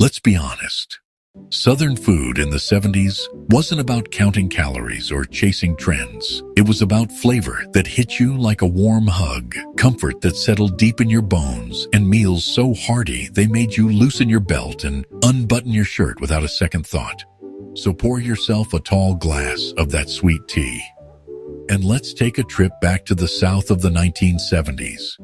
Let's be honest. Southern food in the 70s wasn't about counting calories or chasing trends. It was about flavor that hit you like a warm hug, comfort that settled deep in your bones, and meals so hearty they made you loosen your belt and unbutton your shirt without a second thought. So pour yourself a tall glass of that sweet tea. And let's take a trip back to the South of the 1970s.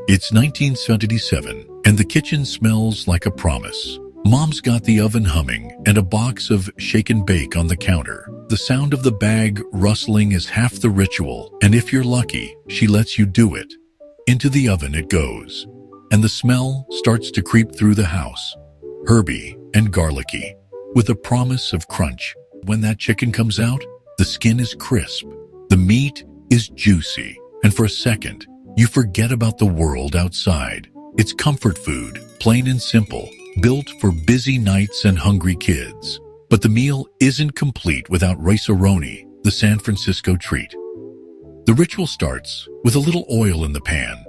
It's 1977, and the kitchen smells like a promise. Mom's got the oven humming and a box of shake and bake on the counter. The sound of the bag rustling is half the ritual, and if you're lucky, she lets you do it. Into the oven it goes, and the smell starts to creep through the house, herby and garlicky, with a promise of crunch. When that chicken comes out, the skin is crisp, the meat is juicy, and for a second, you forget about the world outside. It's comfort food, plain and simple, built for busy nights and hungry kids. But the meal isn't complete without Rice-A-Roni, the San Francisco treat. The ritual starts with a little oil in the pan.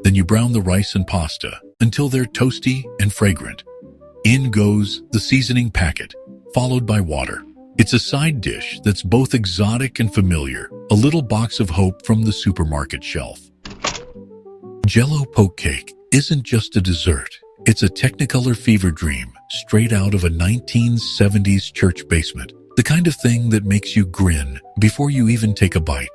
Then you brown the rice and pasta until they're toasty and fragrant. In goes the seasoning packet, followed by water. It's a side dish that's both exotic and familiar, a little box of hope from the supermarket shelf. Jello Poke Cake isn't just a dessert. It's a Technicolor fever dream straight out of a 1970s church basement. The kind of thing that makes you grin before you even take a bite.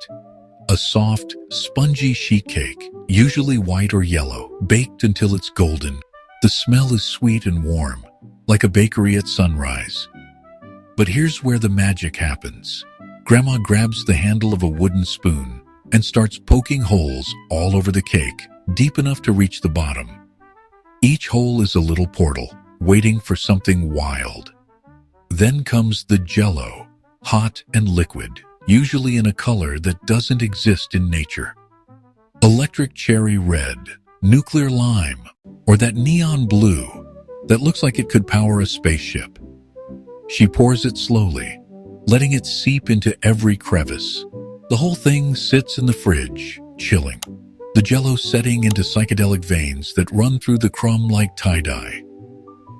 A soft, spongy sheet cake, usually white or yellow, baked until it's golden. The smell is sweet and warm, like a bakery at sunrise. But here's where the magic happens. Grandma grabs the handle of a wooden spoon and starts poking holes all over the cake, deep enough to reach the bottom. Each hole is a little portal, waiting for something wild. Then comes the Jello, hot and liquid, usually in a color that doesn't exist in nature. Electric cherry red, nuclear lime, or that neon blue that looks like it could power a spaceship. She pours it slowly, letting it seep into every crevice. The whole thing sits in the fridge, chilling. The Jello setting into psychedelic veins that run through the crumb like tie-dye.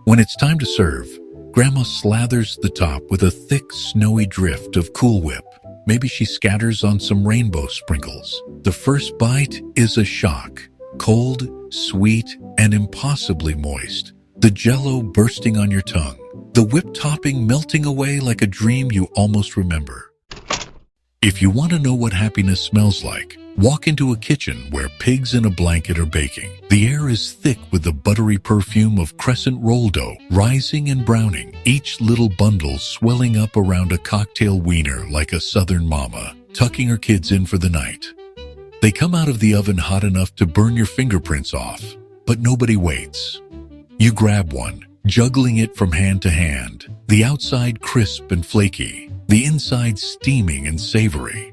When it's time to serve, Grandma slathers the top with a thick, snowy drift of Cool Whip. Maybe she scatters on some rainbow sprinkles. The first bite is a shock. Cold, sweet, and impossibly moist. The Jello bursting on your tongue. The whipped topping melting away like a dream you almost remember. If you want to know what happiness smells like, walk into a kitchen where pigs in a blanket are baking. The air is thick with the buttery perfume of crescent roll dough, rising and browning, each little bundle swelling up around a cocktail wiener like a southern mama, tucking her kids in for the night. They come out of the oven hot enough to burn your fingerprints off, but nobody waits. You grab one, juggling it from hand to hand, the outside crisp and flaky, the inside steaming and savory.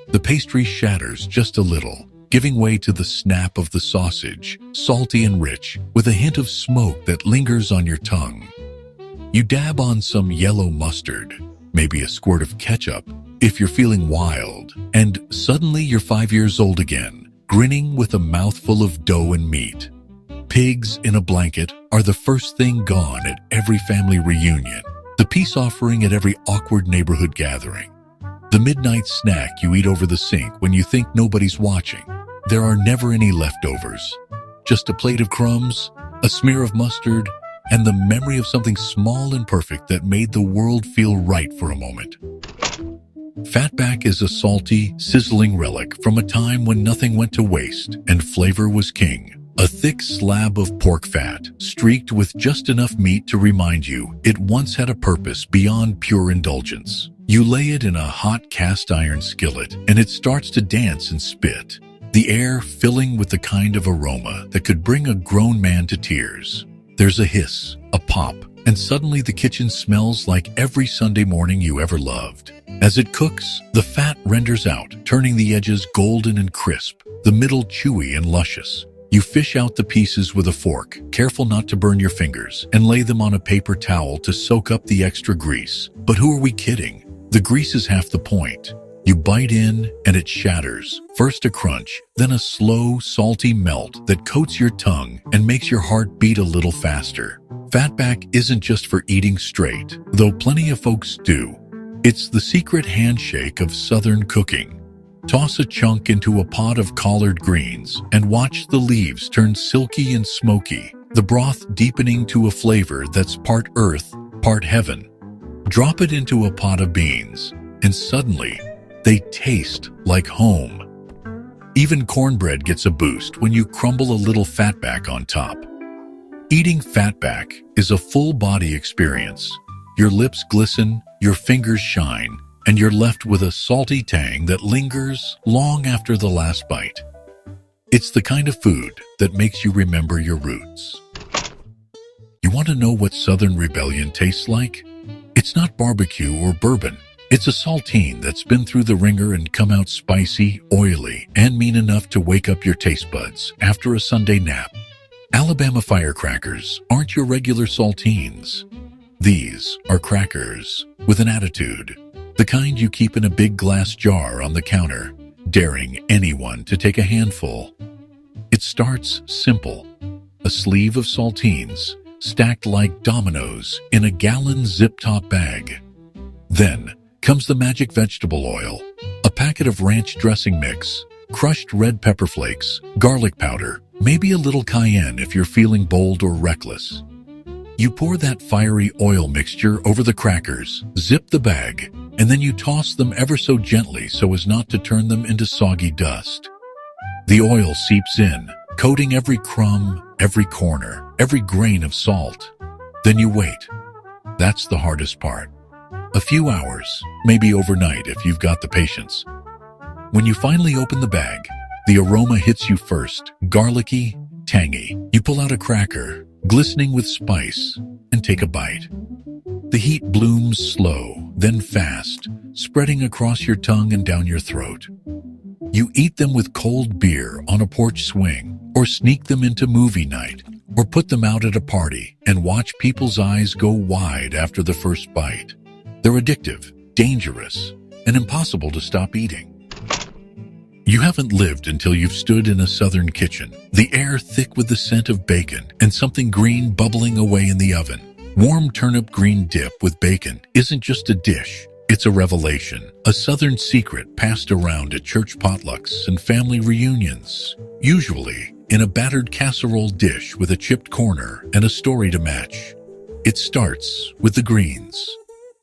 The pastry shatters just a little, giving way to the snap of the sausage, salty and rich, with a hint of smoke that lingers on your tongue. You dab on some yellow mustard, maybe a squirt of ketchup, if you're feeling wild, and suddenly you're 5 years old again, grinning with a mouthful of dough and meat. Pigs in a blanket are the first thing gone at every family reunion, the peace offering at every awkward neighborhood gathering. The midnight snack you eat over the sink when you think nobody's watching. There are never any leftovers. Just a plate of crumbs, a smear of mustard, and the memory of something small and perfect that made the world feel right for a moment. Fatback is a salty, sizzling relic from a time when nothing went to waste and flavor was king. A thick slab of pork fat, streaked with just enough meat to remind you it once had a purpose beyond pure indulgence. You lay it in a hot cast iron skillet, and it starts to dance and spit, the air filling with the kind of aroma that could bring a grown man to tears. There's a hiss, a pop, and suddenly the kitchen smells like every Sunday morning you ever loved. As it cooks, the fat renders out, turning the edges golden and crisp, the middle chewy and luscious. You fish out the pieces with a fork, careful not to burn your fingers, and lay them on a paper towel to soak up the extra grease. But who are we kidding? The grease is half the point. You bite in and it shatters. First a crunch, then a slow, salty melt that coats your tongue and makes your heart beat a little faster. Fatback isn't just for eating straight, though plenty of folks do. It's the secret handshake of Southern cooking. Toss a chunk into a pot of collard greens and watch the leaves turn silky and smoky, the broth deepening to a flavor that's part earth, part heaven. Drop it into a pot of beans, and suddenly, they taste like home. Even cornbread gets a boost when you crumble a little fatback on top. Eating fatback is a full-body experience. Your lips glisten, your fingers shine, and you're left with a salty tang that lingers long after the last bite. It's the kind of food that makes you remember your roots. You want to know what Southern Rebellion tastes like? It's not barbecue or bourbon. It's a saltine that's been through the ringer and come out spicy, oily, and mean enough to wake up your taste buds after a Sunday nap. Alabama firecrackers aren't your regular saltines. These are crackers with an attitude, the kind you keep in a big glass jar on the counter, daring anyone to take a handful. It starts simple, a sleeve of saltines stacked like dominoes in a gallon zip-top bag. Then comes the magic vegetable oil, a packet of ranch dressing mix, crushed red pepper flakes, garlic powder, maybe a little cayenne if you're feeling bold or reckless. You pour that fiery oil mixture over the crackers, zip the bag, and then you toss them ever so gently so as not to turn them into soggy dust. The oil seeps in, coating every crumb, every corner, every grain of salt. Then you wait. That's the hardest part. A few hours, maybe overnight if you've got the patience. When you finally open the bag, the aroma hits you first, garlicky, tangy. You pull out a cracker, glistening with spice, and take a bite. The heat blooms slow, then fast, spreading across your tongue and down your throat. You eat them with cold beer on a porch swing, or sneak them into movie night, or put them out at a party and watch people's eyes go wide after the first bite. They're addictive, dangerous, and impossible to stop eating. You haven't lived until you've stood in a Southern kitchen, the air thick with the scent of bacon and something green bubbling away in the oven. Warm turnip green dip with bacon isn't just a dish, it's a revelation, a Southern secret passed around at church potlucks and family reunions, usually in a battered casserole dish with a chipped corner and a story to match. It starts with the greens.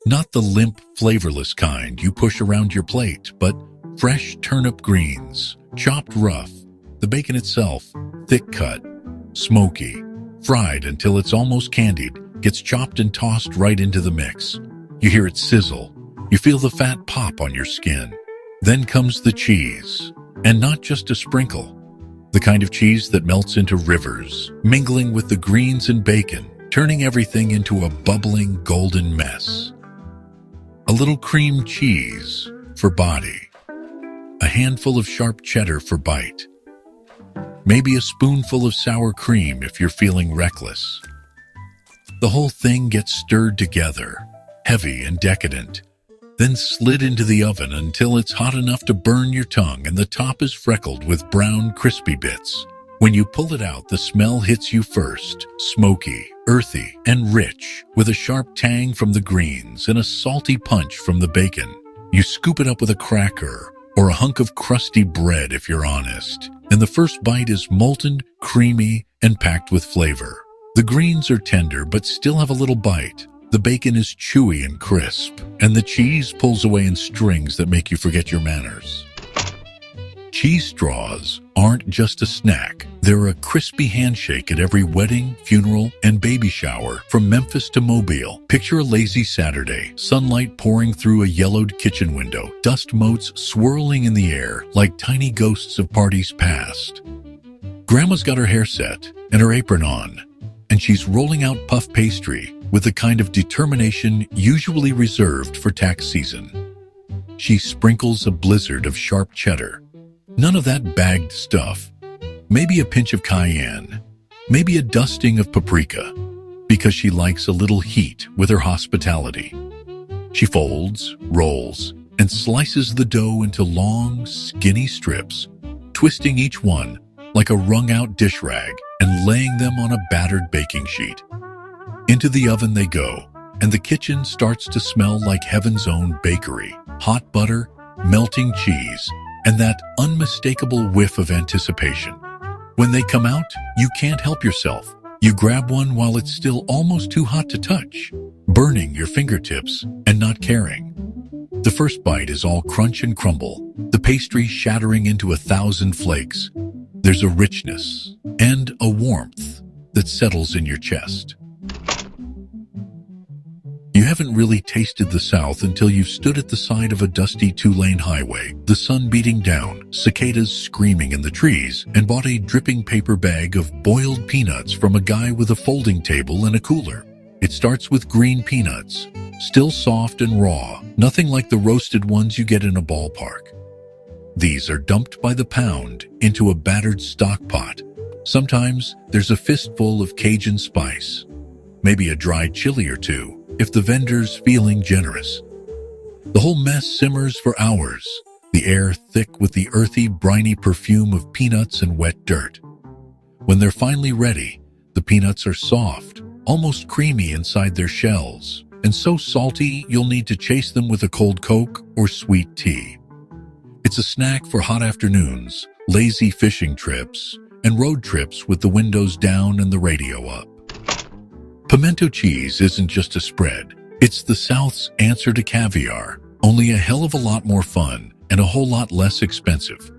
Not the limp, flavorless kind you push around your plate, but fresh turnip greens, chopped rough, the bacon itself, thick cut, smoky, fried until it's almost candied, gets chopped and tossed right into the mix. You hear it sizzle, you feel the fat pop on your skin. Then comes the cheese, and not just a sprinkle, the kind of cheese that melts into rivers, mingling with the greens and bacon, turning everything into a bubbling golden mess. A little cream cheese for body. A handful of sharp cheddar for bite. Maybe a spoonful of sour cream if you're feeling reckless. The whole thing gets stirred together, heavy and decadent, then slid into the oven until it's hot enough to burn your tongue and the top is freckled with brown, crispy bits. When you pull it out, the smell hits you first, smoky, earthy, and rich, with a sharp tang from the greens and a salty punch from the bacon. You scoop it up with a cracker or a hunk of crusty bread if you're honest, and the first bite is molten, creamy, and packed with flavor. The greens are tender but still have a little bite. The bacon is chewy and crisp, and the cheese pulls away in strings that make you forget your manners. Cheese straws aren't just a snack. They're a crispy handshake at every wedding, funeral, and baby shower from Memphis to Mobile. Picture a lazy Saturday, sunlight pouring through a yellowed kitchen window, dust motes swirling in the air like tiny ghosts of parties past. Grandma's got her hair set and her apron on, and she's rolling out puff pastry with the kind of determination usually reserved for tax season. She sprinkles a blizzard of sharp cheddar. None of that bagged stuff. Maybe a pinch of cayenne. Maybe a dusting of paprika, because she likes a little heat with her hospitality. She folds, rolls, and slices the dough into long, skinny strips, twisting each one like a wrung-out dish rag and laying them on a battered baking sheet. Into the oven they go, and the kitchen starts to smell like heaven's own bakery. Hot butter, melting cheese, and that unmistakable whiff of anticipation. When they come out, you can't help yourself. You grab one while it's still almost too hot to touch, burning your fingertips and not caring. The first bite is all crunch and crumble, the pastry shattering into 1,000 flakes. There's a richness and a warmth that settles in your chest. You haven't really tasted the South until you've stood at the side of a dusty 2-lane highway, the sun beating down, cicadas screaming in the trees, and bought a dripping paper bag of boiled peanuts from a guy with a folding table and a cooler. It starts with green peanuts, still soft and raw, nothing like the roasted ones you get in a ballpark. These are dumped by the pound into a battered stock pot. Sometimes there's a fistful of Cajun spice, maybe a dried chili or two, if the vendor's feeling generous. The whole mess simmers for hours, the air thick with the earthy, briny perfume of peanuts and wet dirt. When they're finally ready, the peanuts are soft, almost creamy inside their shells, and so salty you'll need to chase them with a cold Coke or sweet tea. It's a snack for hot afternoons, lazy fishing trips, and road trips with the windows down and the radio up. Pimento cheese isn't just a spread. It's the South's answer to caviar, only a hell of a lot more fun and a whole lot less expensive.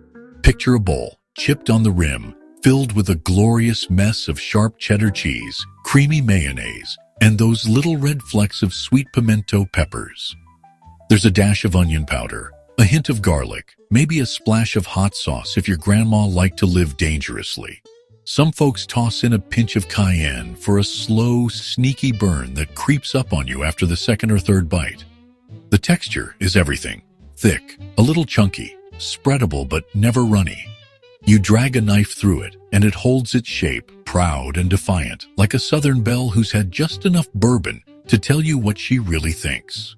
Picture a bowl, chipped on the rim, filled with a glorious mess of sharp cheddar cheese, creamy mayonnaise, and those little red flecks of sweet pimento peppers. There's a dash of onion powder, a hint of garlic, maybe a splash of hot sauce if your grandma liked to live dangerously. Some folks toss in a pinch of cayenne for a slow, sneaky burn that creeps up on you after the second or third bite. The texture is everything. Thick, a little chunky, spreadable but never runny. You drag a knife through it, and it holds its shape, proud and defiant, like a Southern belle who's had just enough bourbon to tell you what she really thinks.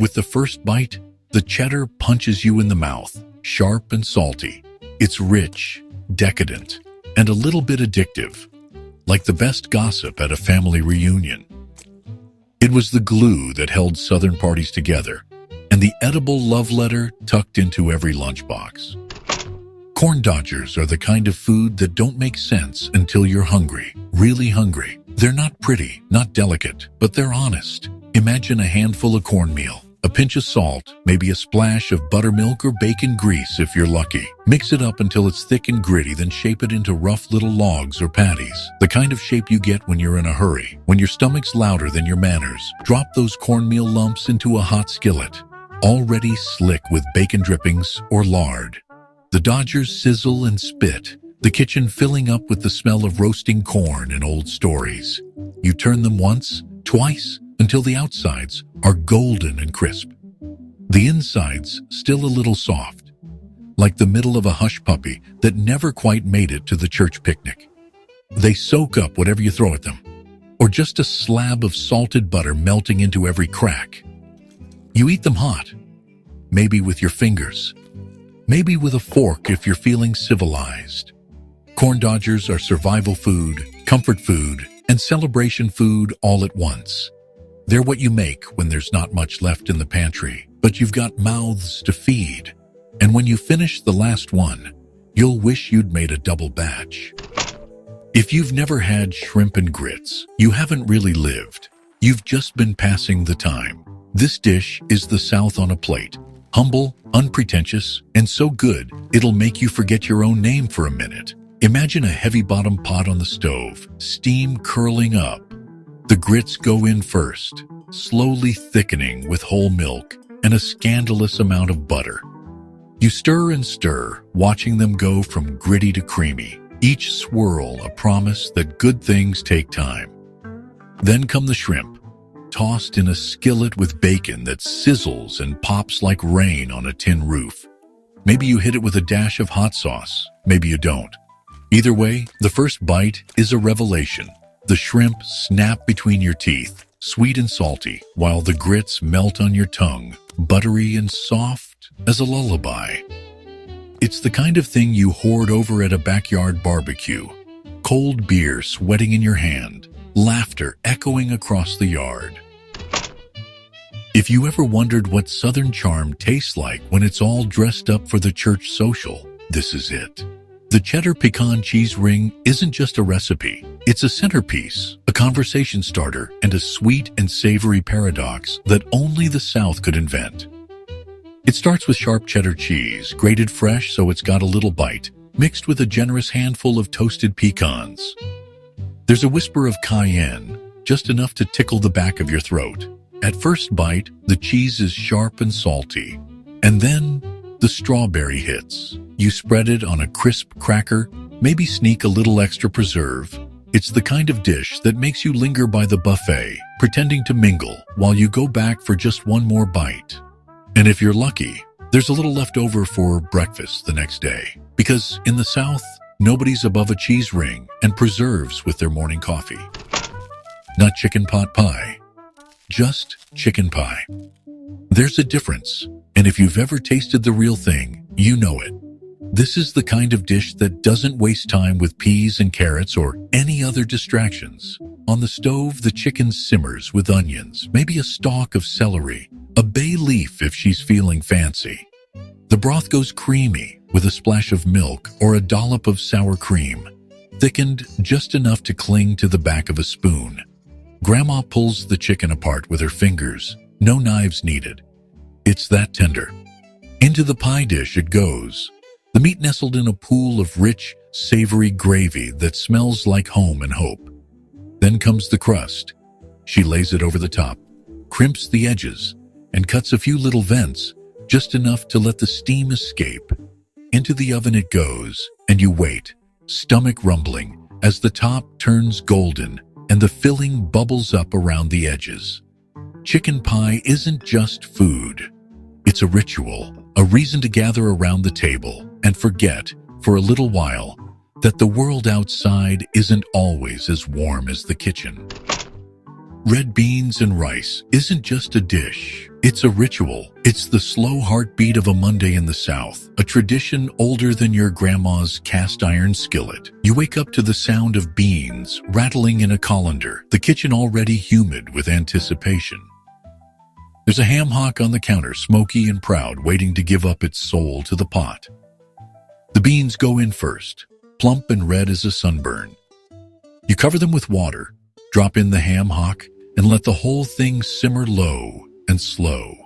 With the first bite, the cheddar punches you in the mouth, sharp and salty. It's rich, decadent, and a little bit addictive, like the best gossip at a family reunion. It was the glue that held Southern parties together, and the edible love letter tucked into every lunchbox. Corn dodgers are the kind of food that don't make sense until you're hungry, really hungry. They're not pretty, not delicate, but they're honest. Imagine a handful of cornmeal, a pinch of salt, maybe a splash of buttermilk or bacon grease if you're lucky. Mix it up until it's thick and gritty, then shape it into rough little logs or patties. The kind of shape you get when you're in a hurry, when your stomach's louder than your manners. Drop those cornmeal lumps into a hot skillet, already slick with bacon drippings or lard. The dodgers sizzle and spit, the kitchen filling up with the smell of roasting corn and old stories. You turn them once, twice, until the outsides are golden and crisp. The insides still a little soft, like the middle of a hush puppy that never quite made it to the church picnic. They soak up whatever you throw at them, or just a slab of salted butter melting into every crack. You eat them hot, maybe with your fingers, maybe with a fork if you're feeling civilized. Corn dodgers are survival food, comfort food, and celebration food all at once. They're what you make when there's not much left in the pantry, but you've got mouths to feed. And when you finish the last one, you'll wish you'd made a double batch. If you've never had shrimp and grits, you haven't really lived. You've just been passing the time. This dish is the South on a plate. Humble, unpretentious, and so good, it'll make you forget your own name for a minute. Imagine a heavy-bottom pot on the stove, steam curling up. The grits go in first, slowly thickening with whole milk and a scandalous amount of butter. You stir and stir, watching them go from gritty to creamy, each swirl a promise that good things take time. Then come the shrimp, tossed in a skillet with bacon that sizzles and pops like rain on a tin roof. Maybe you hit it with a dash of hot sauce, maybe you don't. Either way, the first bite is a revelation. The shrimp snap between your teeth, sweet and salty, while the grits melt on your tongue, buttery and soft as a lullaby. It's the kind of thing you hoard over at a backyard barbecue. Cold beer sweating in your hand, laughter echoing across the yard. If you ever wondered what Southern charm tastes like when it's all dressed up for the church social, this is it. The cheddar pecan cheese ring isn't just a recipe. It's a centerpiece, a conversation starter, and a sweet and savory paradox that only the South could invent. It starts with sharp cheddar cheese, grated fresh so it's got a little bite, mixed with a generous handful of toasted pecans. There's a whisper of cayenne, just enough to tickle the back of your throat. At first bite, the cheese is sharp and salty. And then, the strawberry hits. You spread it on a crisp cracker, maybe sneak a little extra preserve. It's the kind of dish that makes you linger by the buffet, pretending to mingle while you go back for just one more bite. And if you're lucky, there's a little left over for breakfast the next day. Because in the South, nobody's above a cheese ring and preserves with their morning coffee. Not chicken pot pie, just chicken pie. There's a difference, and if you've ever tasted the real thing, you know it. This is the kind of dish that doesn't waste time with peas and carrots or any other distractions. On the stove, the chicken simmers with onions, maybe a stalk of celery, a bay leaf if she's feeling fancy. The broth goes creamy with a splash of milk or a dollop of sour cream, thickened just enough to cling to the back of a spoon. Grandma pulls the chicken apart with her fingers, no knives needed. It's that tender. Into the pie dish it goes, the meat nestled in a pool of rich, savory gravy that smells like home and hope. Then comes the crust. She lays it over the top, crimps the edges, and cuts a few little vents, just enough to let the steam escape. Into the oven it goes, and you wait, stomach rumbling, as the top turns golden and the filling bubbles up around the edges. Chicken pie isn't just food. It's a ritual, a reason to gather around the table and forget, for a little while, that the world outside isn't always as warm as the kitchen. Red beans and rice isn't just a dish, it's a ritual. It's the slow heartbeat of a Monday in the South, a tradition older than your grandma's cast iron skillet. You wake up to the sound of beans rattling in a colander, the kitchen already humid with anticipation. There's a ham hock on the counter, smoky and proud, waiting to give up its soul to the pot. The beans go in first, plump and red as a sunburn. You cover them with water, drop in the ham hock, and let the whole thing simmer low and slow.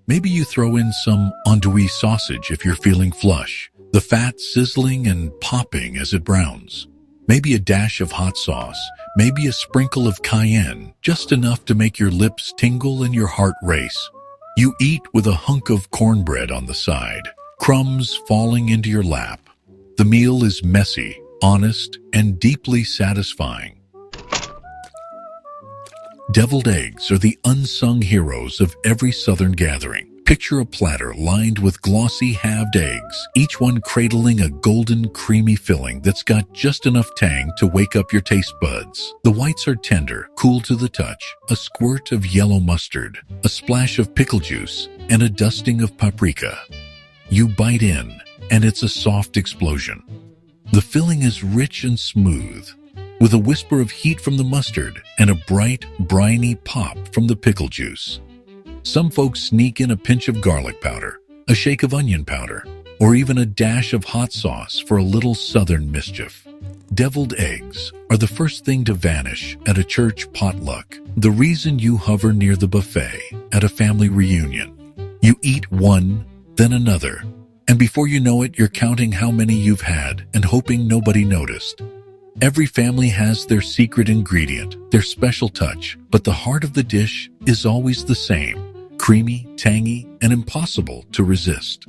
Maybe you throw in some andouille sausage if you're feeling flush, the fat sizzling and popping as it browns. Maybe a dash of hot sauce, maybe a sprinkle of cayenne, just enough to make your lips tingle and your heart race. You eat with a hunk of cornbread on the side, crumbs falling into your lap. The meal is messy, honest, and deeply satisfying. Deviled eggs are the unsung heroes of every Southern gathering. Picture a platter lined with glossy halved eggs, each one cradling a golden, creamy filling that's got just enough tang to wake up your taste buds. The whites are tender, cool to the touch, a squirt of yellow mustard, a splash of pickle juice, and a dusting of paprika. You bite in, and it's a soft explosion. The filling is rich and smooth, with a whisper of heat from the mustard and a bright, briny pop from the pickle juice. Some folks sneak in a pinch of garlic powder, a shake of onion powder, or even a dash of hot sauce for a little Southern mischief. Deviled eggs are the first thing to vanish at a church potluck, the reason you hover near the buffet at a family reunion. You eat one, then another, and before you know it, you're counting how many you've had and hoping nobody noticed. Every family has their secret ingredient, their special touch, but the heart of the dish is always the same, creamy, tangy, and impossible to resist.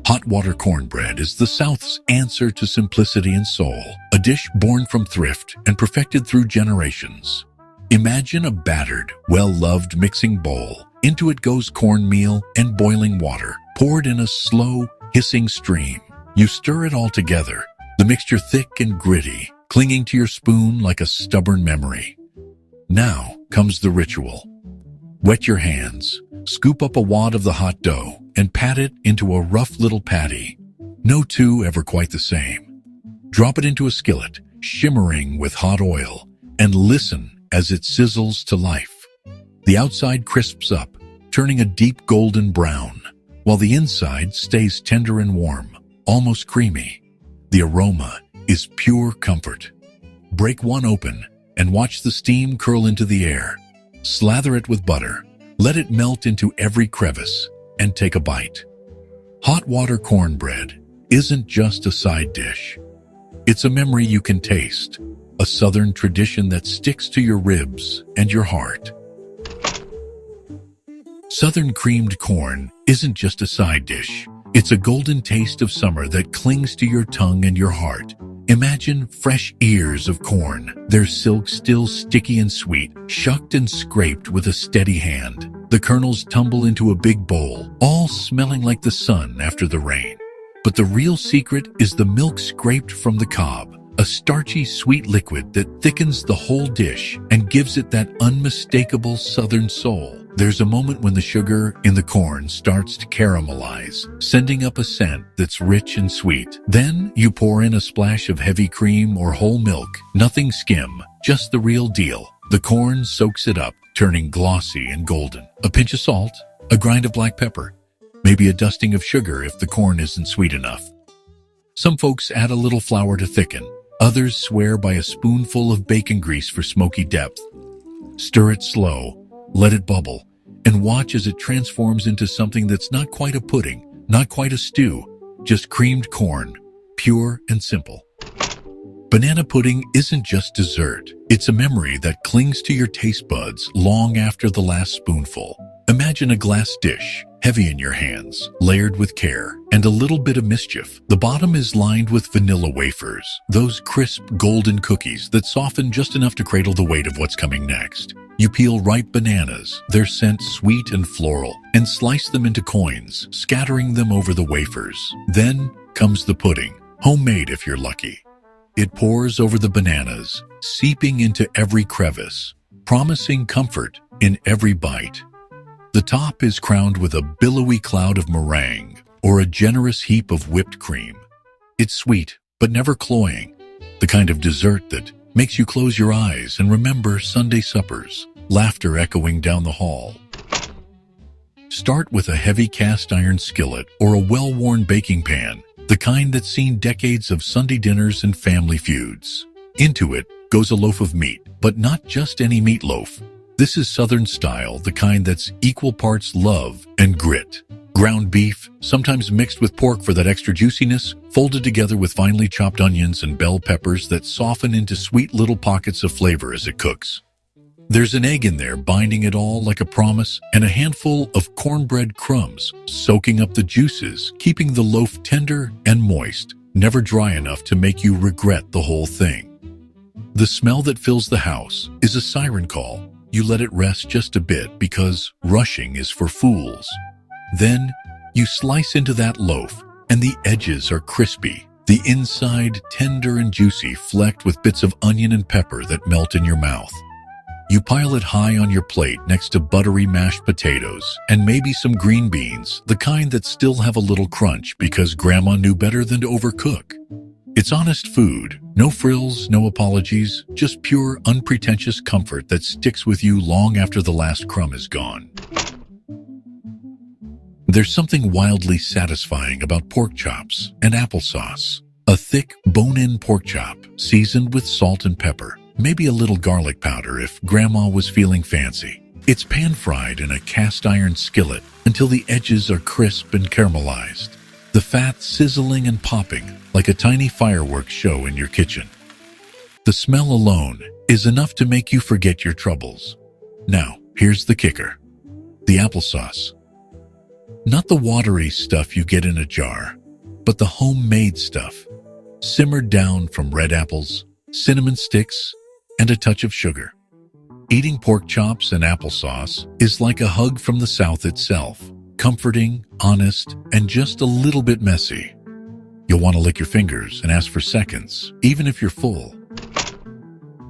Hot water cornbread is the South's answer to simplicity and soul, a dish born from thrift and perfected through generations. Imagine a battered, well-loved mixing bowl. Into it goes cornmeal and boiling water, poured in a slow, hissing stream. You stir it all together, the mixture thick and gritty, clinging to your spoon like a stubborn memory. Now comes the ritual. Wet your hands, scoop up a wad of the hot dough, and pat it into a rough little patty. No two ever quite the same. Drop it into a skillet, shimmering with hot oil, and listen as it sizzles to life. The outside crisps up, turning a deep golden brown, while the inside stays tender and warm, almost creamy. The aroma is pure comfort. Break one open and watch the steam curl into the air. Slather it with butter, let it melt into every crevice, and take a bite. Hot water cornbread isn't just a side dish. It's a memory you can taste, a Southern tradition that sticks to your ribs and your heart. Southern creamed corn isn't just a side dish. It's a golden taste of summer that clings to your tongue and your heart. Imagine fresh ears of corn, their silk still sticky and sweet, shucked and scraped with a steady hand. The kernels tumble into a big bowl, all smelling like the sun after the rain. But the real secret is the milk scraped from the cob, a starchy sweet liquid that thickens the whole dish and gives it that unmistakable Southern soul. There's a moment when the sugar in the corn starts to caramelize, sending up a scent that's rich and sweet. Then you pour in a splash of heavy cream or whole milk, nothing skim, just the real deal. The corn soaks it up, turning glossy and golden. A pinch of salt, a grind of black pepper, maybe a dusting of sugar if the corn isn't sweet enough. Some folks add a little flour to thicken. Others swear by a spoonful of bacon grease for smoky depth. Stir it slow, let it bubble, and watch as it transforms into something that's not quite a pudding, not quite a stew, just creamed corn, pure and simple. Banana pudding isn't just dessert. It's a memory that clings to your taste buds long after the last spoonful. Imagine a glass dish, heavy in your hands, layered with care, and a little bit of mischief. The bottom is lined with vanilla wafers, those crisp golden cookies that soften just enough to cradle the weight of what's coming next. You peel ripe bananas, their scent sweet and floral, and slice them into coins, scattering them over the wafers. Then comes the pudding, homemade if you're lucky. It pours over the bananas, seeping into every crevice, promising comfort in every bite. The top is crowned with a billowy cloud of meringue or a generous heap of whipped cream. It's sweet, but never cloying, the kind of dessert that makes you close your eyes and remember Sunday suppers, laughter echoing down the hall. Start with a heavy cast iron skillet or a well-worn baking pan, the kind that's seen decades of Sunday dinners and family feuds. Into it goes a loaf of meat, but not just any meatloaf. This is Southern style, the kind that's equal parts love and grit. Ground beef, sometimes mixed with pork for that extra juiciness, folded together with finely chopped onions and bell peppers that soften into sweet little pockets of flavor as it cooks. There's an egg in there binding it all like a promise, and a handful of cornbread crumbs soaking up the juices, keeping the loaf tender and moist, never dry enough to make you regret the whole thing. The smell that fills the house is a siren call. You let it rest just a bit because rushing is for fools. Then you slice into that loaf and the edges are crispy, the inside tender and juicy, flecked with bits of onion and pepper that melt in your mouth. You pile it high on your plate next to buttery mashed potatoes and maybe some green beans, the kind that still have a little crunch because Grandma knew better than to overcook. It's honest food, no frills, no apologies, just pure, unpretentious comfort that sticks with you long after the last crumb is gone. There's something wildly satisfying about pork chops and applesauce. A thick, bone-in pork chop, seasoned with salt and pepper, maybe a little garlic powder if Grandma was feeling fancy. It's pan-fried in a cast-iron skillet until the edges are crisp and caramelized. The fat sizzling and popping like a tiny fireworks show in your kitchen. The smell alone is enough to make you forget your troubles. Now, here's the kicker. The applesauce. Not the watery stuff you get in a jar, but the homemade stuff. Simmered down from red apples, cinnamon sticks, and a touch of sugar. Eating pork chops and applesauce is like a hug from the South itself. Comforting, honest, and just a little bit messy. You'll want to lick your fingers and ask for seconds, even if you're full.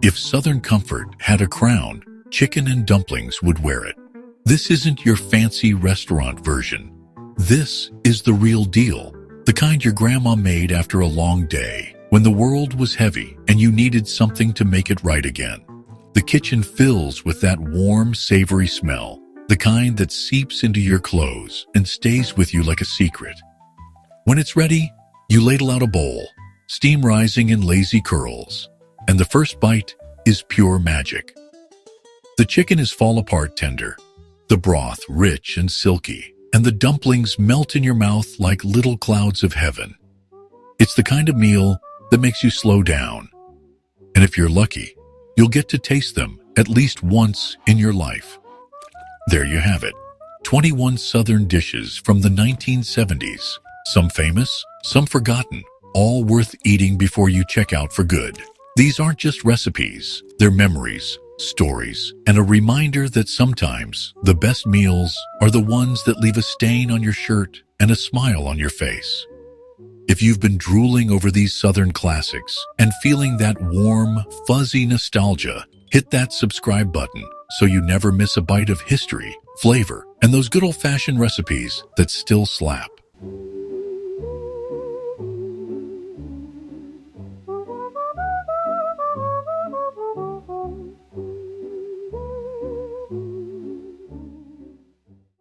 If Southern comfort had a crown, chicken and dumplings would wear it. This isn't your fancy restaurant version. This is the real deal, the kind your grandma made after a long day. when the world was heavy and you needed something to make it right again. The kitchen fills with that warm, savory smell, the kind that seeps into your clothes and stays with you like a secret. When it's ready, you ladle out a bowl, steam rising in lazy curls, and the first bite is pure magic. The chicken is fall-apart tender, the broth rich and silky, and the dumplings melt in your mouth like little clouds of heaven. It's the kind of meal that makes you slow down. And if you're lucky, you'll get to taste them at least once in your life. There you have it, 21 Southern dishes from the 1970s. Some famous, some forgotten, all worth eating before you check out for good. These aren't just recipes, they're memories, stories, and a reminder that sometimes the best meals are the ones that leave a stain on your shirt and a smile on your face. If you've been drooling over these Southern classics and feeling that warm, fuzzy nostalgia, hit that subscribe button so you never miss a bite of history, flavor, and those good old-fashioned recipes that still slap.